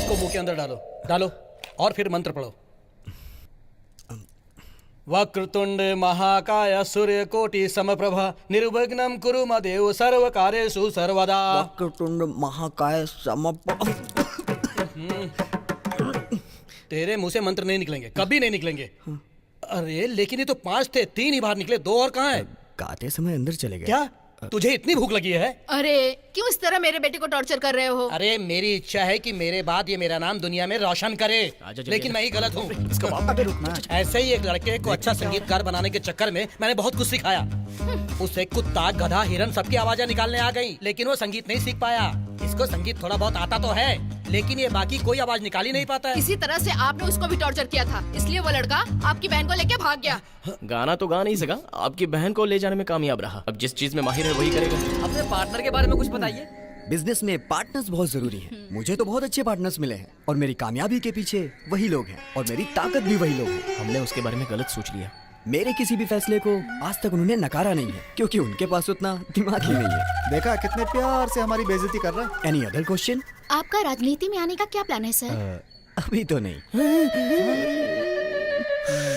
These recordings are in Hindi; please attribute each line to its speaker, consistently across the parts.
Speaker 1: इसको मुंह के अंदर डालो, डालो और फिर मंत्र पढ़ो। वक्रतुंड महाकाय सूर्यकोटि समप्रभा निर्विघ्नं कुरु मदेव सर्वकार्येषु सर्वदा।
Speaker 2: वक्रतुंड महाकाय
Speaker 1: तेरे मुंह से मंत्र नहीं निकलेंगे, कभी नहीं निकलेंगे। अरे लेकिन ये तो 5 थे, 3 ही बाहर निकले, 2 और कहाँ है?
Speaker 2: गाते समय अंदर चले गए।
Speaker 1: क्या तुझे इतनी भूख लगी है?
Speaker 3: अरे क्यों इस तरह मेरे बेटे को टॉर्चर कर रहे हो?
Speaker 1: अरे मेरी इच्छा है कि मेरे बाद ये मेरा नाम दुनिया में रोशन करे, लेकिन मैं ही गलत हूँ। ऐसे ही एक लड़के को अच्छा संगीतकार बनाने के चक्कर में मैंने बहुत कुछ सिखाया। उसे कुत्ता, गधा, हिरन सबकी आवाजें निकालने आ गई, लेकिन वो संगीत नहीं सीख पाया। इसको संगीत थोड़ा बहुत आता तो है, लेकिन ये बाकी कोई आवाज निकाल ही नहीं पाता है।
Speaker 3: किसी तरह से आपने उसको भी टॉर्चर किया था, इसलिए वो लड़का आपकी बहन को लेके भाग गया।
Speaker 4: गाना तो गा नहीं सका, आपकी बहन को ले जाने में कामयाब रहा। अब जिस चीज में माहिर है वही करेगा।
Speaker 1: अपने पार्टनर के बारे में कुछ बताइए।
Speaker 2: बिजनेस में पार्टनर्स बहुत जरूरी हैं। मुझे तो बहुत अच्छे पार्टनर्स मिले हैं और मेरी कामयाबी के पीछे वही लोग हैं और मेरी ताकत भी वही लोग हैं।
Speaker 4: हमने उसके बारे में गलत सोच लिया।
Speaker 2: मेरे किसी भी फैसले को आज तक उन्होंने नकारा नहीं है, क्योंकि उनके पास उतना दिमाग ही नहीं है।
Speaker 5: देखा कितने प्यार से हमारी बेइज्जती कर रहा है।
Speaker 2: Any other question?
Speaker 6: आपका राजनीति में आने का क्या प्लान है सर?
Speaker 2: अभी तो नहीं।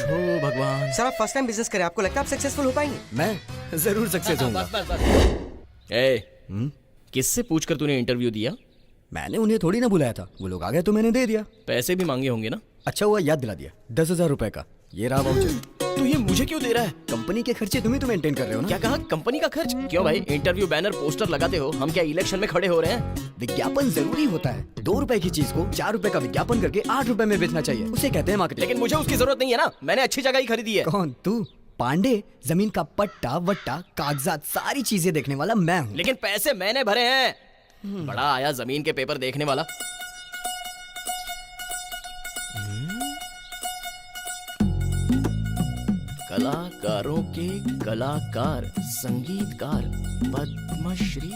Speaker 4: ओ भगवान।
Speaker 7: सर आप फर्स्ट टाइम बिजनेस करें, आपको लगता है आप सक्सेसफुल हो पाएंगे?
Speaker 2: मैं जरूर सक्सेस होऊंगा।
Speaker 1: बस बस बस।
Speaker 4: ए, किससे पूछकर तूने इंटरव्यू दिया?
Speaker 2: मैंने उन्हें थोड़ी ना बुलाया था, वो लोग आ गए तो मैंने दे दिया।
Speaker 4: पैसे भी मांगे होंगे ना?
Speaker 2: अच्छा हुआ याद दिला दिया। 10,000 रुपए का ये रहा वाउचर।
Speaker 4: तो ये मुझे क्यों दे रहा है?
Speaker 2: कंपनी के खर्चे तुम ही तो मेंटेन कर रहे हो ना।
Speaker 4: क्या कहा? कंपनी का खर्च? क्यों भाई, इंटरव्यू बैनर पोस्टर लगाते हो, हम क्या इलेक्शन में खड़े हो रहे हैं?
Speaker 2: विज्ञापन जरूरी होता है। 2 रुपए की चीज को 4 रुपए का विज्ञापन करके 8 रुपए में बेचना चाहिए, उसे कहते हैं मार्केटिंग।
Speaker 4: लेकिन मुझे उसकी जरूरत नहीं है ना, मैंने अच्छी जगह ही खरीदी है।
Speaker 2: कौन तू? पांडे? जमीन का पट्टा वट्टा कागजात सारी चीजें देखने वाला मैं हूँ।
Speaker 4: लेकिन पैसे मैंने भरे हैं। बड़ा आया जमीन के पेपर देखने वाला। कलाकारों के कलाकार, संगीतकार, पद्मश्री,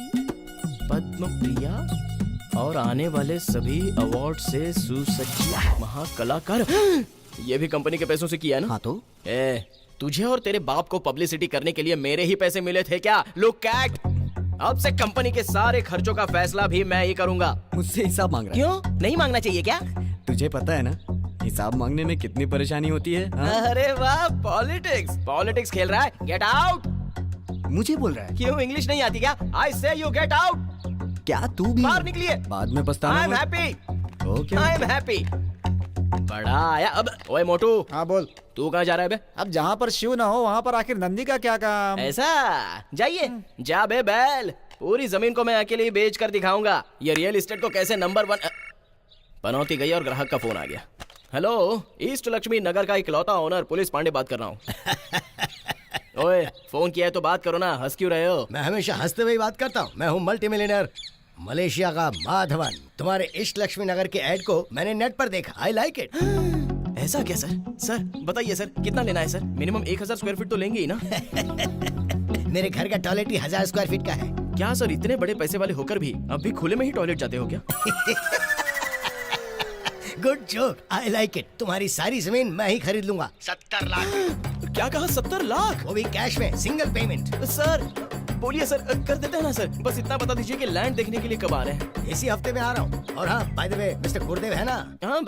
Speaker 4: पद्मप्रिया और आने वाले सभी अवार्ड से सुसज्जित महाकलाकार। ये भी कंपनी के पैसों से किया है ना?
Speaker 2: हाँ तो
Speaker 4: तुझे और तेरे बाप को पब्लिसिटी करने के लिए मेरे ही पैसे मिले थे क्या? लुक कैट, अब से कंपनी के सारे खर्चों का फैसला भी मैं ही करूंगा।
Speaker 2: मुझसे हिसाब मांग रहा है।
Speaker 4: क्यों नहीं मांगना चाहिए क्या?
Speaker 2: तुझे पता है ना हिसाब मांगने में कितनी परेशानी होती है। हाँ?
Speaker 4: अरे वाह, पॉलिटिक्स पॉलिटिक्स खेल रहा है। Get out.
Speaker 2: मुझे बोल रहा है?
Speaker 4: क्यों इंग्लिश नहीं आती क्या? आई से यू गेट आउट।
Speaker 2: क्या तू भी?
Speaker 4: बाहर निकलिए।
Speaker 2: बाद में पछताना।
Speaker 4: I am happy.
Speaker 2: Okay
Speaker 4: I am happy. बड़ा आया अब। ओए मोटू।
Speaker 5: हाँ बोल।
Speaker 4: तू कहाँ जा रहा है बे?
Speaker 5: अब जहाँ पर शिव ना हो वहाँ पर आखिर नंदी का क्या काम?
Speaker 4: ऐसा? जाइए जा बे बैल, पूरी जमीन को मैं अकेले ही बेच कर दिखाऊंगा ये रियल एस्टेट को कैसे नंबर 1। पनौती गई और ग्राहक का फोन आ गया। हेलो, ईस्ट लक्ष्मी नगर का इकलौता ओनर पुलिस पांडे बात कर रहा हूँ। ओए फोन किया है तो बात करो ना, हंस क्यों रहे हो?
Speaker 8: मैं हमेशा हंसते हुए बात करता हूँ। मैं हूँ मल्टी मिलियनर मलेशिया का माधवन। तुम्हारे ईस्ट लक्ष्मी नगर के ऐड को मैंने नेट पर देखा। I like it.
Speaker 4: ऐसा क्या सर? सर बताइए सर, कितना लेना है सर? मिनिमम 1000 स्क्वायर फीट तो लेंगे ही ना?
Speaker 8: मेरे घर का टॉयलेट ही 1000 स्क्वायर फीट का है।
Speaker 4: क्या सर, इतने बड़े पैसे वाले होकर भी अब भी खुले में ही टॉयलेट जाते हो क्या?
Speaker 8: Good joke, I like it. तुम्हारी सारी जमीन मैं ही खरीद लूंगा 70 लाख।
Speaker 4: क्या कहा? 70 लाख?
Speaker 8: वो भी कैश में, सिंगल पेमेंट।
Speaker 4: सर बोलिए सर, कर देते हैं ना सर। बस इतना बता दीजिए कि लैंड देखने के लिए कब आ रहे हैं?
Speaker 8: इसी हफ्ते में आ रहा हूँ। और हाँ, बाय द वे, मिस्टर गुरुदेव है ना?
Speaker 4: हाँ,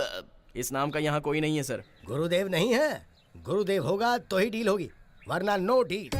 Speaker 4: इस नाम का यहाँ कोई नहीं है सर।
Speaker 8: गुरुदेव नहीं है? गुरुदेव होगा तो ही डील होगी, वरना नो डील।